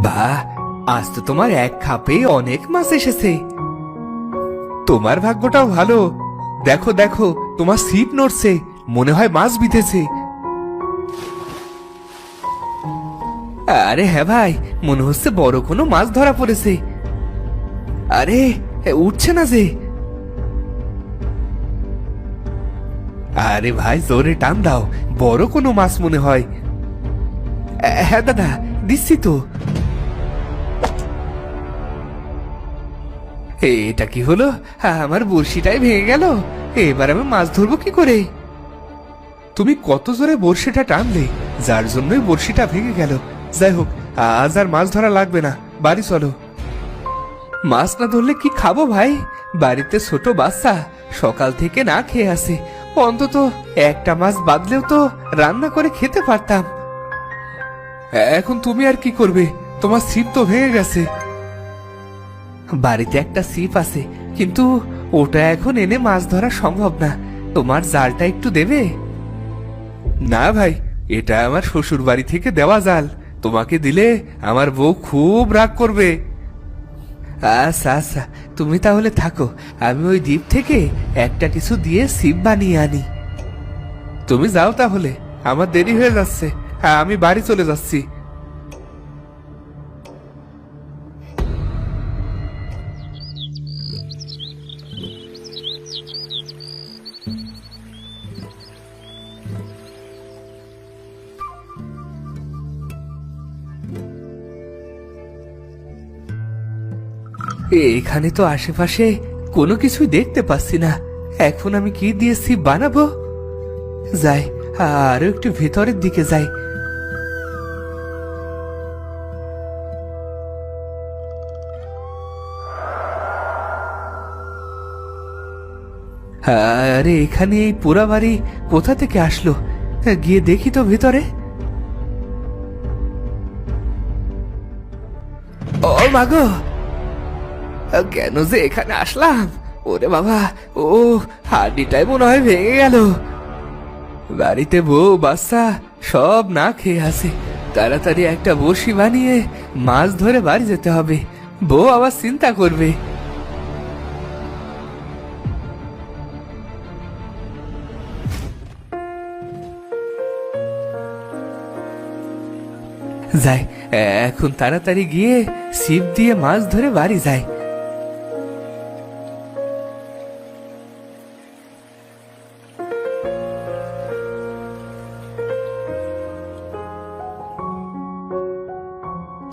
বাহ, আজ তো তোমার এক খাপেই অনেক মাছ এসেছে। তোমার ভাগ্যটাও ভালো। দেখো দেখো, তোমার ছিপ নড়ছে, মনে হয় মাছ বিঁধেছে। আরে হ্যাঁ ভাই, মনে হচ্ছে বড় কোনো মাছ ধরা পড়েছে। আরে উঠছে না যে। আরে ভাই, জোরে টান দাও, বড় কোনো মাছ মনে হয়। হ্যাঁ দাদা, দিচ্ছি তো। এটা কি হলো? আমার বড়শিটাই ভেঙে গেল। এবার আমি মাছ ধরবো কি করে? তুমি কত জোরে বড়শিটা টানলে, যার জন্যই বড়শিটা ভেঙে গেল। যাই হোক, আজ আর মাছ ধরা লাগবে না, বাড়ি চলো। মাছ না ধরলে কি খাবো ভাই? বাড়িতে ছোট বাচ্চা সকাল থেকে না খেয়ে আছে। অন্তত একটা মাছ বাদলেও তো রান্না করে খেতে পারতাম। এখন তুমি আর কি করবে? তোমার ছিপ তো ভেঙে গেছে। বাড়িতে একটা ছিপ আছে, কিন্তু ওটা এখন এনে মাছ ধরা সম্ভব না। তোমার জালটা একটু দেবে? না ভাই, এটা আমার শ্বশুর বাড়ি থেকে দেওয়া জাল। তোমাকে দিলে আমার বউ খুব রাগ করবে। আচ্ছা আচ্ছা, তুমি তাহলে থাকো, আমি ওই দ্বীপ থেকে একটা কিছু দিয়ে ছিপ বানিয়ে আনি। তুমি যাও তাহলে, আমার দেরি হয়ে যাচ্ছে। হ্যাঁ, আমি বাড়ি চলে যাচ্ছি। এখানে তো আশেপাশে কোনো কিছুই দেখতে পাচ্ছি না। এখন আমি কি দিয়ে ছিপ বানাবো? যাই, আরো একটু ভেতরের দিকে যাই। আরে এখানে এই পোড়া বাড়ি কোথা থেকে আসলো? গিয়ে দেখি তো ভেতরে। ও মাগো, কেন যে এখানে আসলাম? ওরে বাবা, ও হাড্ডিটাই মনে হয় ভেঙে গেল। বাড়িতে বউ বাচ্চা সব না খেয়ে আছে। তাড়াতাড়ি একটা বড়শি বানিয়ে মাছ ধরে বাড়ি যেতে হবে। বউ আবার চিন্তা করবে। যাই, এখন তাড়াতাড়ি গিয়ে ছিপ দিয়ে মাছ ধরে বাড়ি যাই।